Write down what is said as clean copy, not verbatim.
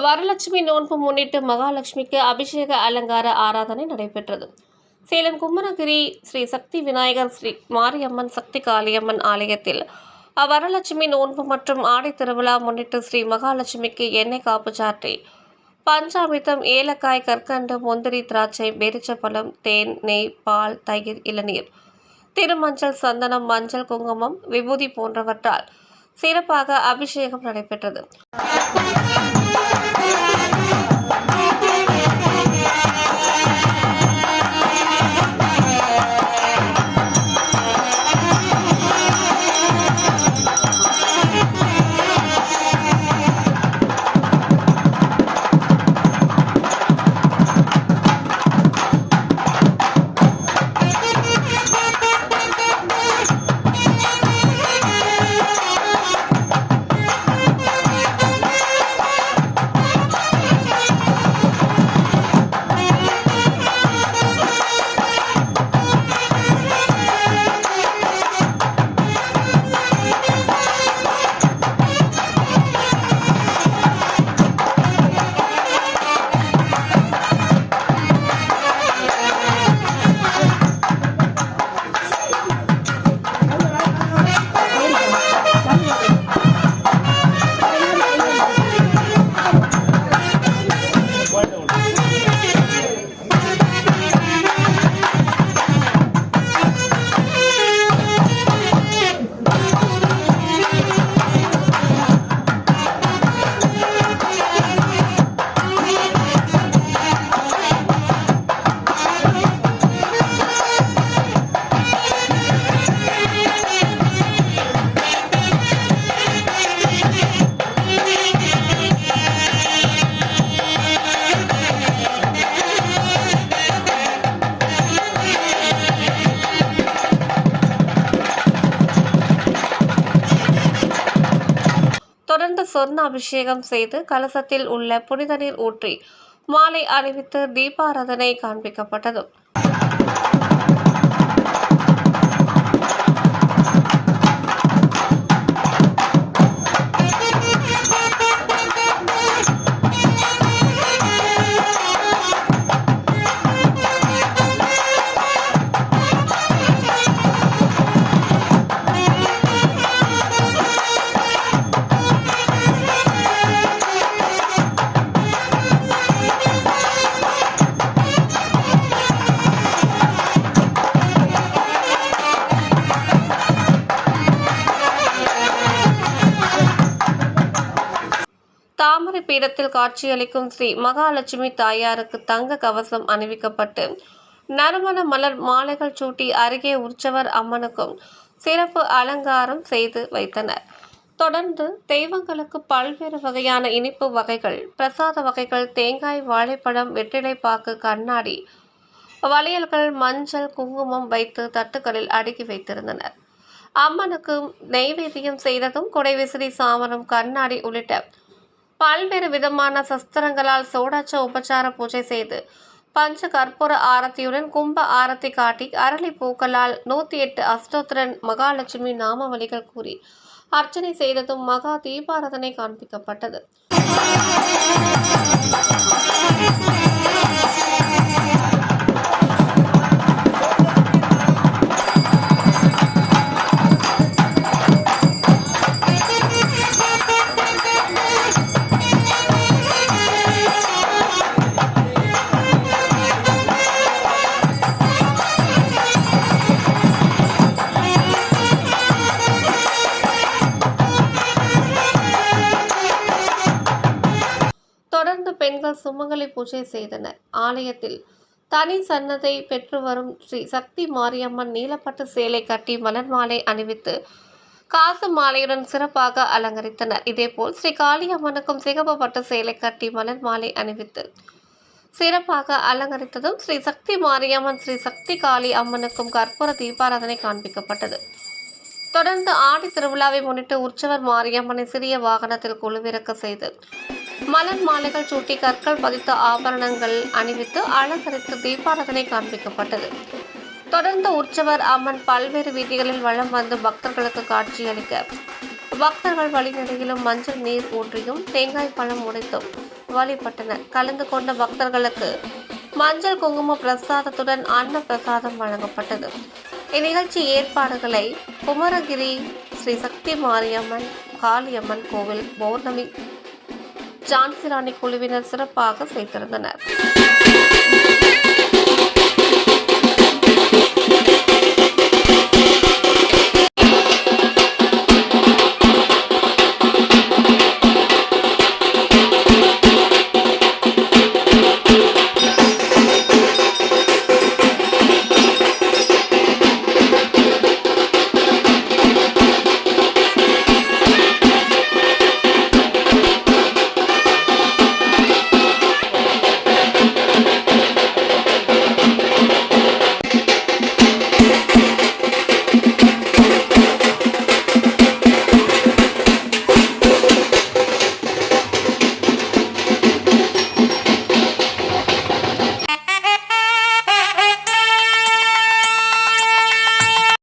வரலட்சுமி நோன்பு முன்னிட்டு மகாலட்சுமிக்கு அபிஷேக அலங்கார ஆராதனை நடைபெற்றது. சேலம் கும்மரகிரி ஸ்ரீ சக்தி விநாயகர் ஸ்ரீ மாரியம்மன் சக்தி காளியம்மன் ஆலயத்தில் வரலட்சுமி நோன்பு மற்றும் ஆடி திருவிழா முன்னிட்டு ஸ்ரீ மகாலட்சுமிக்கு எண்ணெய் காப்பு சாற்றி பஞ்சாமிர்தம், ஏலக்காய், கற்கண்டு, முந்திரி, திராட்சை, பேரிச்சப்பழம், தேன், நெய், பால், தயிர், இளநீர், திருமஞ்சள், சந்தனம், மஞ்சள், குங்குமம், விபூதி போன்றவற்றால் சிறப்பாக அபிஷேகம் நடைபெற்றது. தொடர்ந்து சொர்ண அபிஷேகம் செய்து கலசத்தில் உள்ள புனித நீர் ஊற்றி மாலை அணிவித்து தீபாராதனை காண்பிக்கப்பட்டது. தாமரை பீடத்தில் காட்சியளிக்கும் ஸ்ரீ மகாலட்சுமி தாயாருக்கு தங்க கவசம் அணிவிக்கப்பட்டு நறுமண மலர் மாலைகள் சூட்டி அருகே உற்சவர் அம்மனுக்கும் சிறப்பு அலங்காரம் செய்து வைத்தனர். தொடர்ந்து தெய்வங்களுக்கு பல்வேறு வகையான இனிப்பு வகைகள், பிரசாத வகைகள், தேங்காய், வாழைப்பழம், வெற்றிலைப்பாக்கு, கண்ணாடி, வளையல்கள், மஞ்சள், குங்குமம் வைத்து தட்டுக்களில் அடுக்கி வைத்திருந்தனர். அம்மனுக்கு நெய்வேத்தியம் செய்ததும் குடைவிசிறி, சாமரம், கண்ணாடி உள்ளிட்ட பல்வேறு விதமான சஸ்திரங்களால் சோடாச்ச உபச்சார பூஜை செய்து பஞ்ச கற்பூர ஆரத்தியுடன் கும்ப ஆரத்தி காட்டி அரளி பூக்களால் 108 அஷ்டோத்திரன் மகாலட்சுமி நாமவலிகள் கூறி அர்ச்சனை செய்ததும் மகா தீபாராதனை காண்பிக்கப்பட்டது. தொடர்ந்து பெண்கள் சுமங்கலி பூஜை செய்தனர். ஆலயத்தில் தனி சன்னதை பெற்று வரும் ஸ்ரீ சக்தி மாரியம்மன் நீலப்பட்டு சேலை கட்டி மலர் மாலை அணிவித்து காசு மாலையுடன் சிறப்பாக அலங்கரித்தனர். இதேபோல் ஸ்ரீ காளியம்மனுக்கும் சிகப்பு பட்டு சேலை கட்டி மலர் மாலை அணிவித்து சிறப்பாக அலங்கரித்ததும் ஸ்ரீ சக்தி மாரியம்மன் ஸ்ரீ சக்தி காளி அம்மனுக்கும் கற்பூர தீபாராதனை காண்பிக்கப்பட்டது. தொடர்ந்து ஆடி திருவிழாவை முன்னிட்டு உற்சவர் மாரியம்மனை சிறிய வாகனத்தில் குழுவிறக்க செய்து மலர் மாலைகள் சூட்டி கற்கள் பதித்த ஆபரணங்கள் அணிவித்து அலங்கரித்து தீபாராதனை காண்பிக்கப்பட்டது. தொடர்ந்து உற்சவர் அம்மன் பல்வேறு வீதிகளில் வலம் வந்து பக்தர்களுக்கு காட்சியளிக்க பக்தர்கள் வழிநடையிலும் மஞ்சள் நீர் ஊற்றியும் தேங்காய் பழம் உடைத்தும் வழிபட்டனர். கலந்து கொண்ட பக்தர்களுக்கு மஞ்சள் குங்கும பிரசாதத்துடன் அன்ன பிரசாதம் வழங்கப்பட்டது. இந்நிகழ்ச்சி ஏற்பாடுகளை குமரகிரி ஸ்ரீ சக்தி மாரியம்மன் காளியம்மன் கோவில் பௌர்ணமி ஜான்சிராணி குழுவினர் சிறப்பாக செய்திருந்தனர்.